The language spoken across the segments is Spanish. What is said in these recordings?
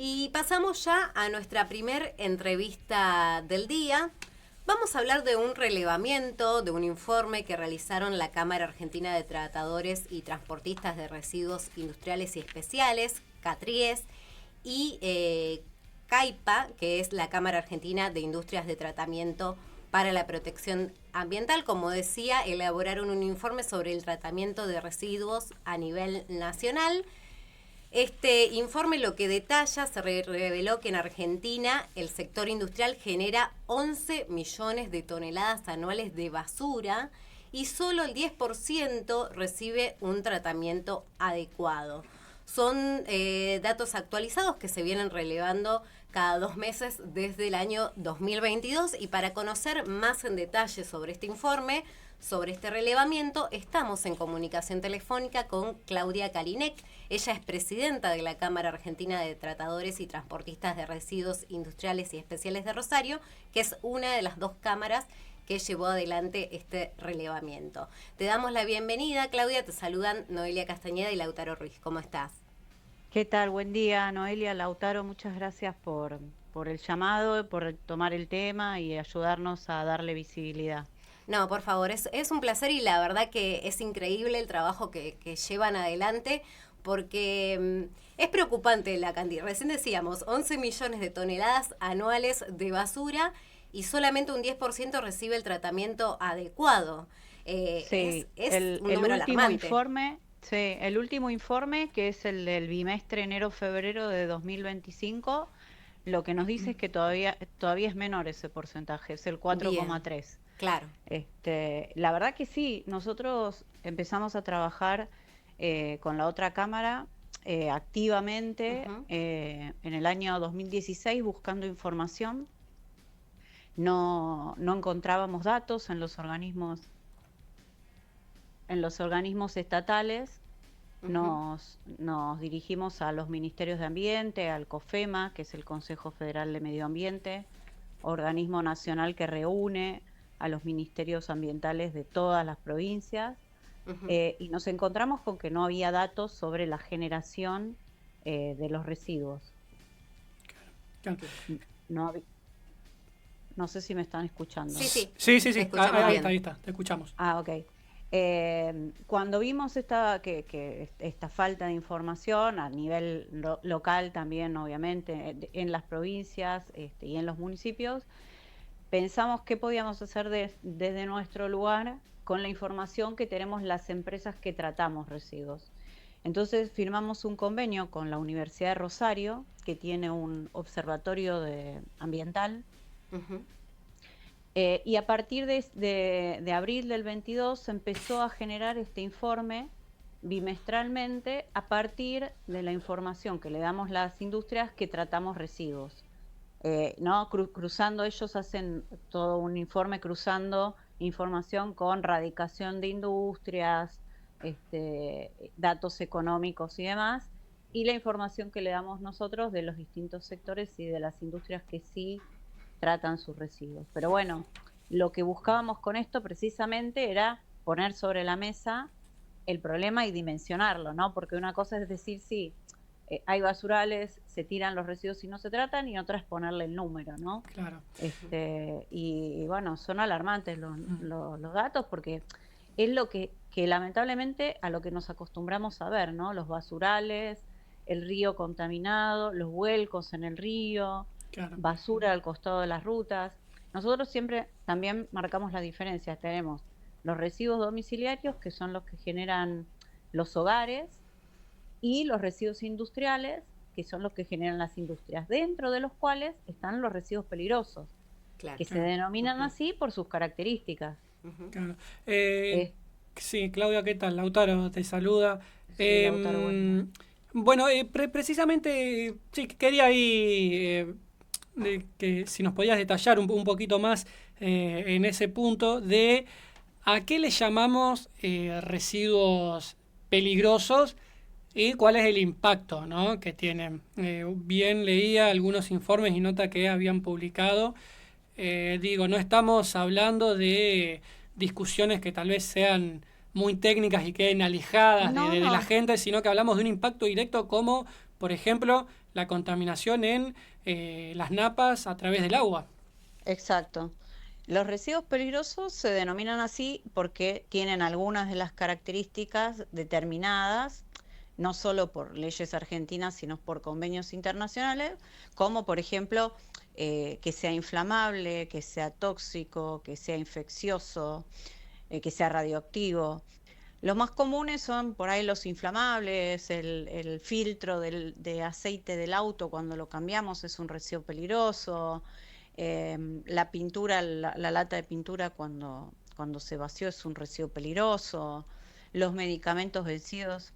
Y pasamos ya a nuestra primer entrevista del día. Vamos a hablar de un relevamiento, de un informe que realizaron la Cámara Argentina de Tratadores y Transportistas de Residuos Industriales y Especiales, CATRIES, y CAIPA, que es la Cámara Argentina de Industrias de Tratamiento para la Protección Ambiental. Como decía, elaboraron un informe sobre el tratamiento de residuos a nivel nacional. Este informe lo que detalla, se reveló que en Argentina el sector industrial genera 11 millones de toneladas anuales de basura y solo el 10% recibe un tratamiento adecuado. Son datos actualizados que se vienen relevando cada 2 meses desde el año 2022, y para conocer más en detalle sobre este informe, sobre este relevamiento, estamos en comunicación telefónica con Claudia Kalinek. Ella es presidenta de la Cámara Argentina de Tratadores y Transportistas de Residuos Industriales y Especiales de Rosario, que es una de las 2 cámaras que llevó adelante este relevamiento. Te damos la bienvenida, Claudia. Te saludan Noelia Castañeda y Lautaro Ruiz. ¿Cómo estás? ¿Qué tal? Buen día, Noelia, Lautaro. Muchas gracias por el llamado, por tomar el tema y ayudarnos a darle visibilidad. No, por favor, es un placer, y la verdad que es increíble el trabajo que llevan adelante, porque es preocupante la cantidad. Recién decíamos, 11 millones de toneladas anuales de basura y solamente un 10% recibe el tratamiento adecuado. Sí, Es el, un el número último alarmante. informe, sí, el último informe, que es el del bimestre enero-febrero de 2025, lo que nos dice es que todavía es menor ese porcentaje, es el Bien, 4,3. claro. La verdad que sí, nosotros empezamos a trabajar con la otra cámara activamente Ujú. en el año 2016 buscando información. No encontrábamos datos en los organismos estatales. Ujú. Nos dirigimos a los ministerios de Ambiente, al COFEMA, que es el Consejo Federal de Medio Ambiente, organismo nacional que reúne a los ministerios ambientales de todas las provincias, Ujú. y nos encontramos con que no había datos sobre la generación de los residuos. Claro. No, no sé si me están escuchando. Sí, sí, Sí, sí, te sí. escuchamos Ahí bien. está, te escuchamos. Ok. Cuando vimos esta falta de información a nivel local también, obviamente, en las provincias y en los municipios, pensamos qué podíamos hacer desde nuestro lugar con la información que tenemos las empresas que tratamos residuos. Entonces firmamos un convenio con la Universidad de Rosario, que tiene un observatorio ambiental. Ujú. Y a partir de abril del 22 se empezó a generar este informe bimestralmente a partir de la información que le damos las industrias que tratamos residuos. ¿No? Cruzando, ellos hacen todo un informe cruzando información con radicación de industrias, datos económicos y demás, y la información que le damos nosotros de los distintos sectores y de las industrias que sí tratan sus residuos. Pero bueno, lo que buscábamos con esto precisamente era poner sobre la mesa el problema y dimensionarlo, ¿no? Porque una cosa es decir, sí, hay basurales, se tiran los residuos y no se tratan, y otra es ponerle el número, ¿no? Claro. Y bueno, son alarmantes los datos, porque es lo que lamentablemente a lo que nos acostumbramos a ver, ¿no? Los basurales, el río contaminado, los vuelcos en el río, Claro. basura al costado de las rutas. Nosotros siempre también marcamos la diferencia. Tenemos los residuos domiciliarios, que son los que generan los hogares, y los residuos industriales, que son los que generan las industrias, dentro de los cuales están los residuos peligrosos, Claro. que se Claro. denominan Ujú. así por sus características. Ujú. Claro. Eh, Sí, Claudia, ¿qué tal? Lautaro te saluda. sí, Lautaro, buen día. Bueno, precisamente, sí, quería ahí que si nos podías detallar un poquito más en ese punto de a qué le llamamos residuos peligrosos y cuál es el impacto, ¿no?, que tienen. Bien leía algunos informes y notas que habían publicado. Digo, no estamos hablando de discusiones que tal vez sean muy técnicas y queden alejadas No, de la no, gente, sino que hablamos de un impacto directo como, por ejemplo, la contaminación en las napas a través del agua. Exacto. Los residuos peligrosos se denominan así porque tienen algunas de las características determinadas, no solo por leyes argentinas, sino por convenios internacionales, como por ejemplo que sea inflamable, que sea tóxico, que sea infeccioso, que sea radioactivo. Los más comunes son por ahí los inflamables, el filtro de aceite del auto cuando lo cambiamos es un residuo peligroso, la pintura, la lata de pintura cuando se vació es un residuo peligroso, los medicamentos vencidos.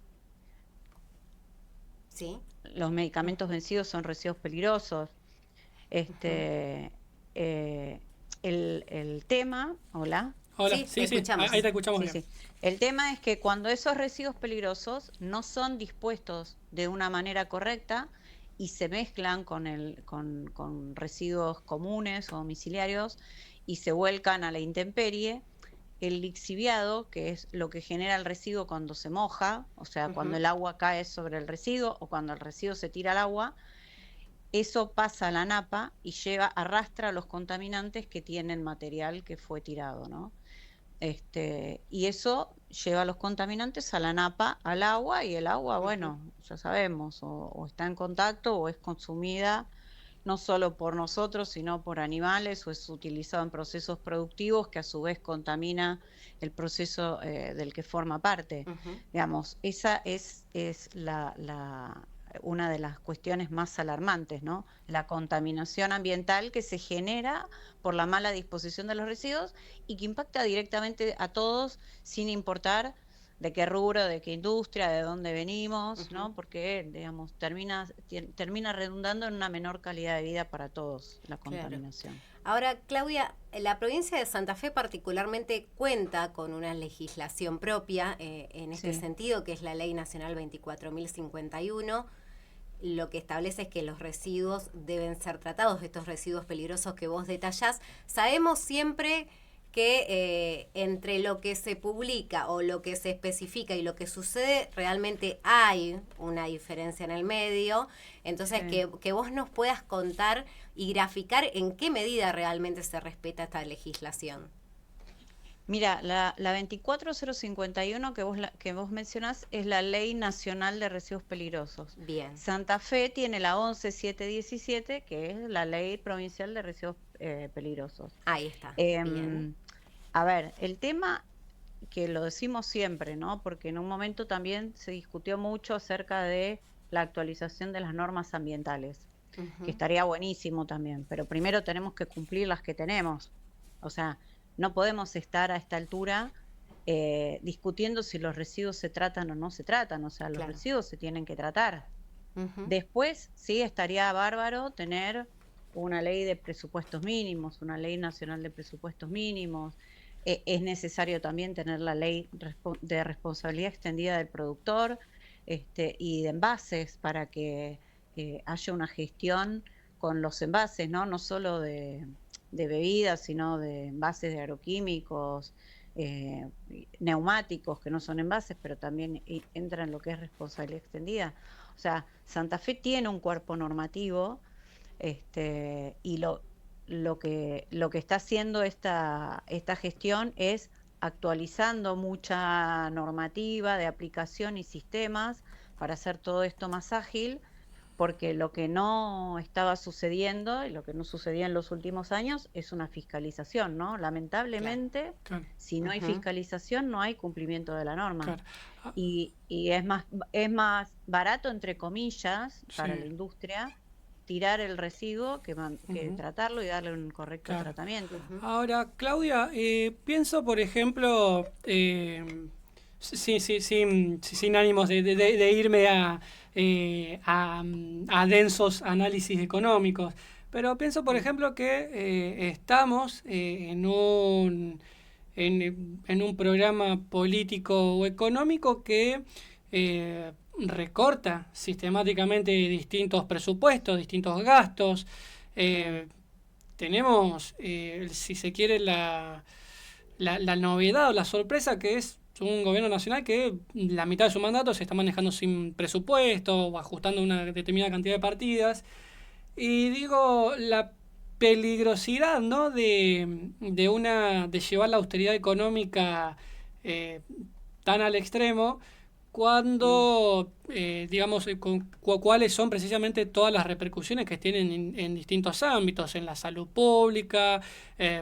Sí. Los medicamentos vencidos son residuos peligrosos. Este, el tema, hola. Hola, Sí, te sí, escuchamos. ahí te escuchamos Sí, bien. sí. El tema es que cuando esos residuos peligrosos no son dispuestos de una manera correcta y se mezclan con residuos comunes o domiciliarios y se vuelcan a la intemperie, el lixiviado, que es lo que genera el residuo cuando se moja, o sea, cuando el agua cae sobre el residuo o cuando el residuo se tira al agua, eso pasa a la napa y arrastra los contaminantes que tiene el material que fue tirado, ¿no? Y eso lleva los contaminantes a la napa, al agua, y el agua, bueno, ya sabemos, o está en contacto o es consumida no solo por nosotros, sino por animales, o es utilizado en procesos productivos que a su vez contamina el proceso del que forma parte. Digamos, esa es una de las cuestiones más alarmantes, ¿no? La contaminación ambiental que se genera por la mala disposición de los residuos y que impacta directamente a todos sin importar de qué rubro, de qué industria, de dónde venimos, ¿no? Porque, digamos, termina redundando en una menor calidad de vida para todos la contaminación. Claro. Ahora, Claudia, la provincia de Santa Fe particularmente cuenta con una legislación propia en este sentido, que es la Ley Nacional 24.051. Lo que establece es que los residuos deben ser tratados, estos residuos peligrosos que vos detallás. Sabemos siempre que entre lo que se publica o lo que se especifica y lo que sucede, realmente hay una diferencia en el medio. Entonces, que vos nos puedas contar y graficar en qué medida realmente se respeta esta legislación. Mira, la 24051 que vos mencionás es la Ley Nacional de Residuos Peligrosos. Bien. Santa Fe tiene la 11717, que es la Ley Provincial de Residuos Peligrosos. Ahí está. Bien. A ver, el tema que lo decimos siempre, ¿no? Porque en un momento también se discutió mucho acerca de la actualización de las normas ambientales, que estaría buenísimo también, pero primero tenemos que cumplir las que tenemos. O sea, no podemos estar a esta altura discutiendo si los residuos se tratan o no se tratan, o sea, los residuos se tienen que tratar. Después, sí, estaría bárbaro tener una ley de presupuestos mínimos, una ley nacional de presupuestos mínimos. Es necesario también tener la ley de responsabilidad extendida del productor y de envases para que haya una gestión con los envases, no solo de bebidas, sino de envases de agroquímicos, neumáticos, que no son envases, pero también entra en lo que es responsabilidad extendida. O sea, Santa Fe tiene un cuerpo normativo y lo que está haciendo esta gestión es actualizando mucha normativa de aplicación y sistemas para hacer todo esto más ágil, porque lo que no estaba sucediendo y lo que no sucedía en los últimos años es una fiscalización, ¿no? Lamentablemente, si no hay fiscalización, no hay cumplimiento de la norma. Y es más barato, entre comillas, para la industria, tirar el residuo que tratarlo y darle un correcto tratamiento. Ahora, Claudia, pienso, por ejemplo, sin ánimos de irme a densos análisis económicos, pero pienso, por ejemplo, que estamos en un programa político o económico que recorta sistemáticamente distintos presupuestos, distintos gastos. Tenemos, si se quiere, la novedad o la sorpresa que es un gobierno nacional que la mitad de su mandato se está manejando sin presupuesto o ajustando una determinada cantidad de partidas. Y digo, la peligrosidad, ¿no? de llevar la austeridad económica eh, tan al extremo cuando, digamos, cuáles son precisamente todas las repercusiones que tienen en distintos ámbitos, en la salud pública,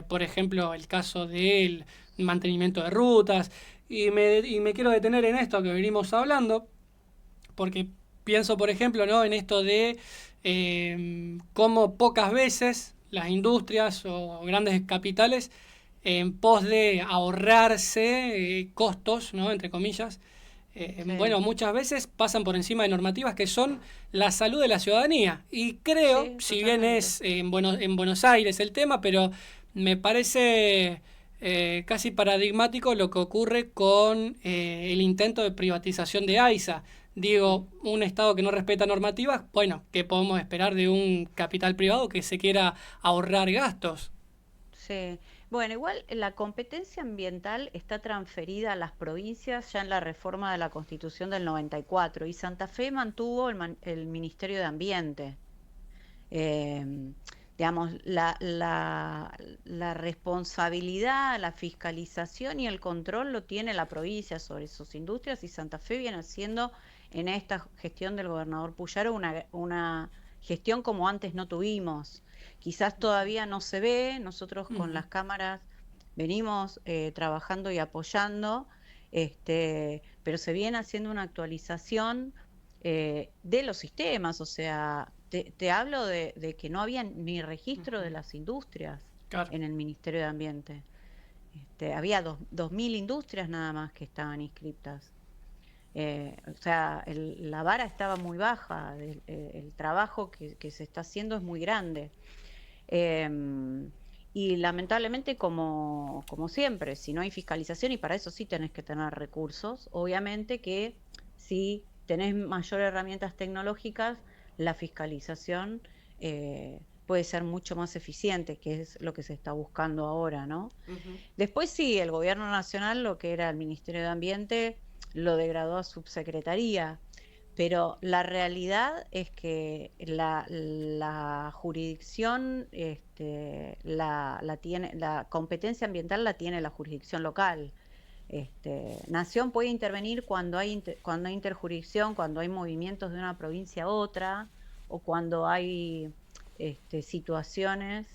por ejemplo, el caso del mantenimiento de rutas. Y me quiero detener en esto que venimos hablando, porque pienso, por ejemplo, ¿no? en esto de cómo pocas veces las industrias o grandes capitales, en pos de ahorrarse costos, ¿no? entre comillas, Sí, bueno, muchas veces pasan por encima de normativas que son la salud de la ciudadanía. Y creo, sí, si bien totalmente. es en Buenos Aires el tema, pero me parece casi paradigmático lo que ocurre con el intento de privatización de AISA. Digo, un Estado que no respeta normativas, bueno, ¿qué podemos esperar de un capital privado que se quiera ahorrar gastos? Sí, bueno, igual la competencia ambiental está transferida a las provincias ya en la reforma de la Constitución del 94 y Santa Fe mantuvo el Ministerio de Ambiente. Em, digamos, la responsabilidad, la fiscalización y el control lo tiene la provincia sobre sus industrias y Santa Fe viene haciendo en esta gestión del gobernador Puyaro una gestión como antes no tuvimos. Quizás todavía no se ve, nosotros con Ujú. las cámaras venimos trabajando y apoyando, pero se viene haciendo una actualización de los sistemas, o sea, te hablo de que no había ni registro de las industrias Claro. en el Ministerio de Ambiente. Había 2000 industrias nada más que estaban inscritas. O sea, la vara estaba muy baja, el trabajo que se está haciendo es muy grande. Em, y lamentablemente, como siempre, si no hay fiscalización, y para eso sí tenés que tener recursos, obviamente que si tenés mayores herramientas tecnológicas, la fiscalización puede ser mucho más eficiente, que es lo que se está buscando ahora, ¿no? Ujú. Después sí, el gobierno nacional, lo que era el Ministerio de Ambiente, lo degradó a subsecretaría, pero la realidad es que la jurisdicción, la competencia ambiental la tiene la jurisdicción local. Nación puede intervenir cuando hay interjurisdicción, cuando hay movimientos de una provincia a otra, o cuando hay situaciones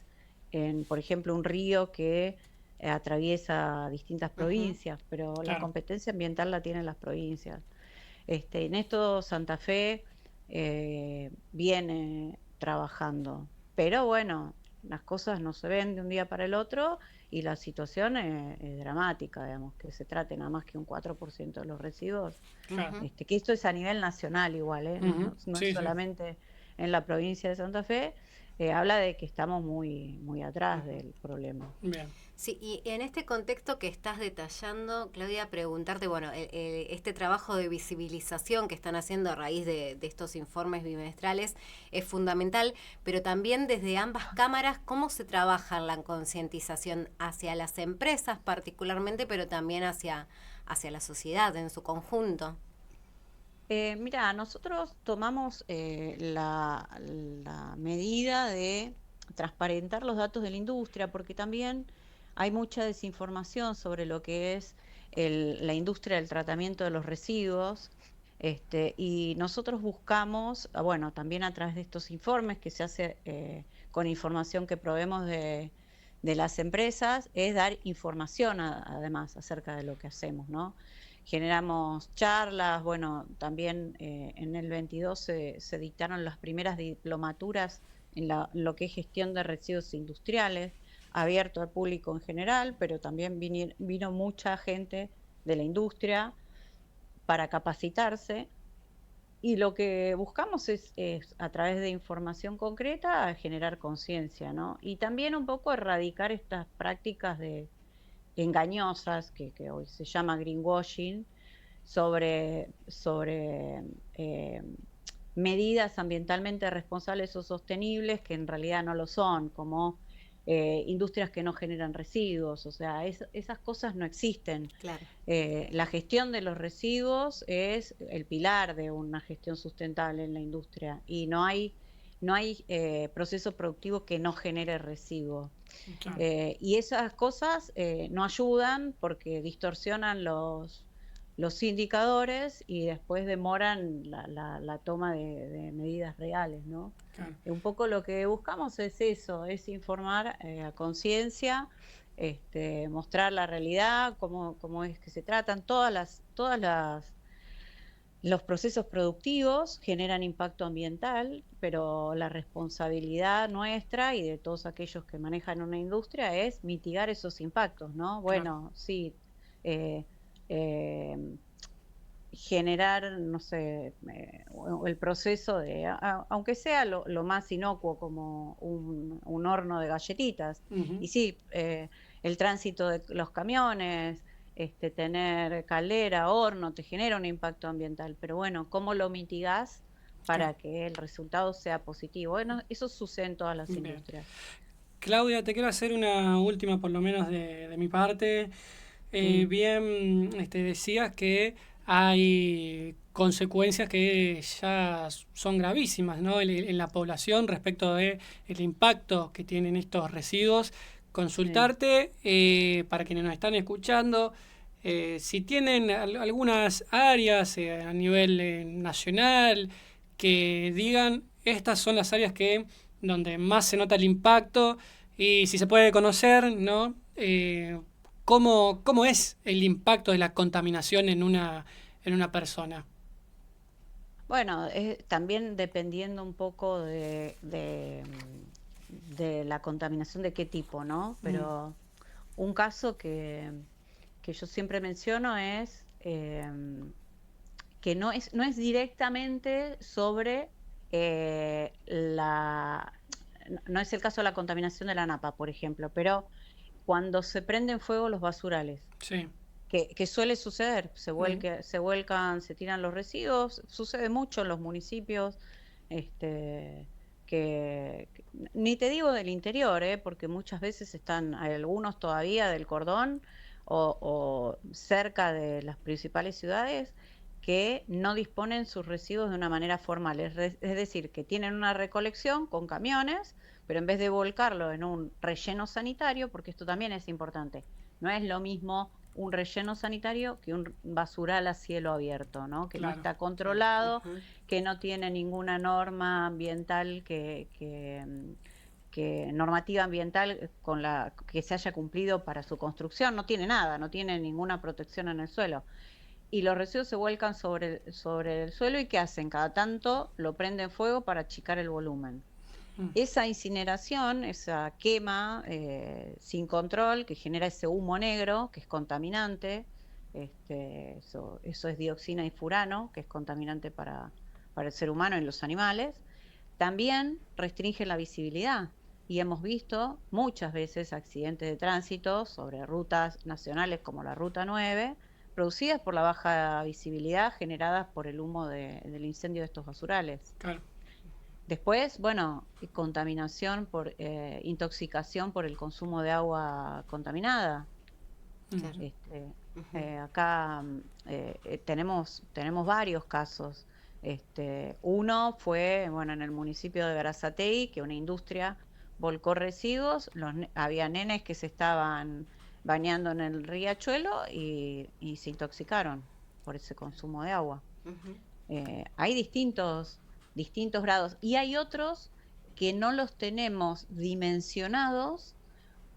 por ejemplo, un río que atraviesa distintas Ujú. provincias, pero la Claro. competencia ambiental la tienen las provincias. En esto Santa Fe viene trabajando, pero bueno, las cosas no se ven de un día para el otro y la situación es dramática, digamos, que se trate nada más que un 4% de los residuos, Claro. Ujú. que esto es a nivel nacional igual, no, Ujú. no es Sí, sí. solamente en la provincia de Santa Fe, habla de que estamos muy, muy atrás Ujú. del problema. Bien. Sí, y en este contexto que estás detallando, Claudia, preguntarte, bueno, este trabajo de visibilización que están haciendo a raíz de estos informes bimestrales es fundamental, pero también desde ambas cámaras, ¿cómo se trabaja en la concientización hacia las empresas particularmente, pero también hacia la sociedad en su conjunto? Mira, nosotros tomamos la medida de transparentar los datos de la industria, porque también hay mucha desinformación sobre lo que es la industria del tratamiento de los residuos. Y nosotros buscamos, bueno, también a través de estos informes que se hace con información que proveemos de las empresas, es dar información además acerca de lo que hacemos, ¿no? Generamos charlas, bueno, también en el 22 se dictaron las primeras diplomaturas en lo que es gestión de residuos industriales, abierto al público en general, pero también vino mucha gente de la industria para capacitarse y lo que buscamos es, a través de información concreta, generar conciencia, ¿no? Y también un poco erradicar estas prácticas engañosas que hoy se llama greenwashing, sobre eh, medidas ambientalmente responsables o sostenibles que en realidad no lo son, como industrias que no generan residuos, o sea, esas cosas no existen. Claro. La gestión de los residuos es el pilar de una gestión sustentable en la industria y no hay proceso productivo que no genere residuos. Claro. Y esas cosas no ayudan porque distorsionan los indicadores y después demoran la toma de medidas reales, ¿no? Claro. Un poco lo que buscamos es eso, es informar a conciencia, mostrar la realidad, cómo es que se tratan los procesos productivos generan impacto ambiental, pero la responsabilidad nuestra y de todos aquellos que manejan una industria es mitigar esos impactos, ¿no? Bueno, sí, eh, eh, generar, no sé, el proceso de, aunque sea lo más inocuo como un horno de galletitas, y sí, el tránsito de los camiones, tener caldera, horno, te genera un impacto ambiental, pero bueno, ¿cómo lo mitigás para que el resultado sea positivo? Bueno, eso sucede en todas las industrias. Claudia, te quiero hacer una última, por lo menos de mi parte. Bien, decías que hay consecuencias que ya son gravísimas, ¿no? En la población respecto de el impacto que tienen estos residuos. Consultarte, para quienes nos están escuchando, si tienen algunas áreas a nivel nacional que digan estas son las áreas donde más se nota el impacto y si se puede conocer, ¿no? ¿Cómo es el impacto de la contaminación en una persona? Bueno, también dependiendo un poco de la contaminación de qué tipo, ¿no? Pero un caso que yo siempre menciono es que no es directamente sobre no es el caso de la contaminación de la napa, por ejemplo, pero cuando se prenden fuego los basurales. Sí. Que suele suceder, se vuelcan, se tiran los residuos, sucede mucho en los municipios, ni te digo del interior, porque muchas veces están algunos todavía del cordón o cerca de las principales ciudades que no disponen sus residuos de una manera formal, es decir, que tienen una recolección con camiones, pero en vez de volcarlo en un relleno sanitario, porque esto también es importante, no es lo mismo un relleno sanitario que un basural a cielo abierto, ¿no? Que Claro. no está controlado, que no tiene ninguna norma ambiental normativa ambiental con la que se haya cumplido para su construcción, no tiene nada, no tiene ninguna protección en el suelo. Y los residuos se vuelcan sobre el suelo y ¿qué hacen? Cada tanto lo prenden fuego para achicar el volumen. Esa incineración, esa quema sin control que genera ese humo negro que es contaminante, eso es dioxina y furano, que es contaminante para el ser humano y los animales, también restringe la visibilidad. Y hemos visto muchas veces accidentes de tránsito sobre rutas nacionales como la Ruta 9, producidas por la baja visibilidad generadas por el humo del incendio de estos basurales. Claro. Después, bueno, contaminación por intoxicación por el consumo de agua contaminada. Claro. Acá tenemos varios casos. Uno fue, bueno, en el municipio de Berazategui, que una industria volcó residuos, había nenes que se estaban bañando en el riachuelo y se intoxicaron por ese consumo de agua. Hay distintos grados y hay otros que no los tenemos dimensionados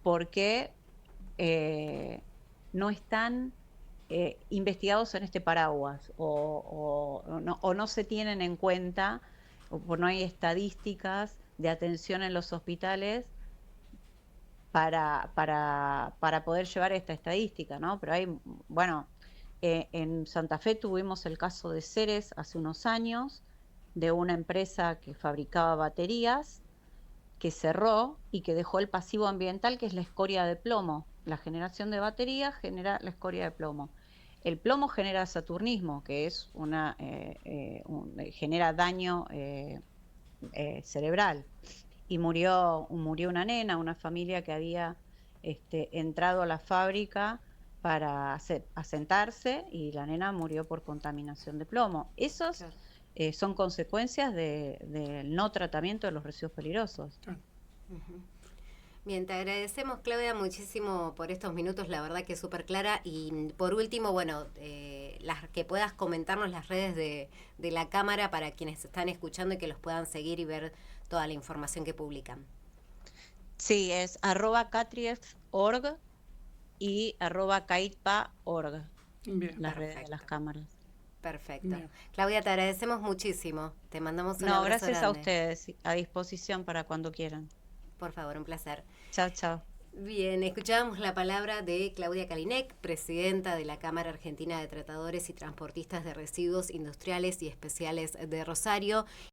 porque no están investigados en este paraguas o no se tienen en cuenta o no hay estadísticas de atención en los hospitales para poder llevar esta estadística, ¿no? Pero hay, bueno, en Santa Fe tuvimos el caso de Ceres hace unos años, de una empresa que fabricaba baterías, que cerró y que dejó el pasivo ambiental, que es la escoria de plomo. La generación de baterías genera la escoria de plomo. El plomo genera saturnismo, que es genera daño cerebral. y murió una nena, una familia que había entrado a la fábrica para asentarse, y la nena murió por contaminación de plomo. Esos Claro. son consecuencias del no tratamiento de los residuos peligrosos. Ujú. Bien, te agradecemos, Claudia, muchísimo por estos minutos, la verdad que es súper clara. Y por último, bueno, que puedas comentarnos las redes de la Cámara para quienes están escuchando y que los puedan seguir y ver toda la información que publican. Sí, es @catrief.org y @caitpa.org, Bien. las redes de Perfecto. las cámaras. Perfecto. Bien. Claudia, te agradecemos muchísimo. Te mandamos un No, abrazo gracias a grande. ustedes, a disposición para cuando quieran. Por favor, un placer. Chao, chao. Bien, escuchábamos la palabra de Claudia Kalinek, presidenta de la Cámara Argentina de Tratadores y Transportistas de Residuos Industriales y Especiales de Rosario.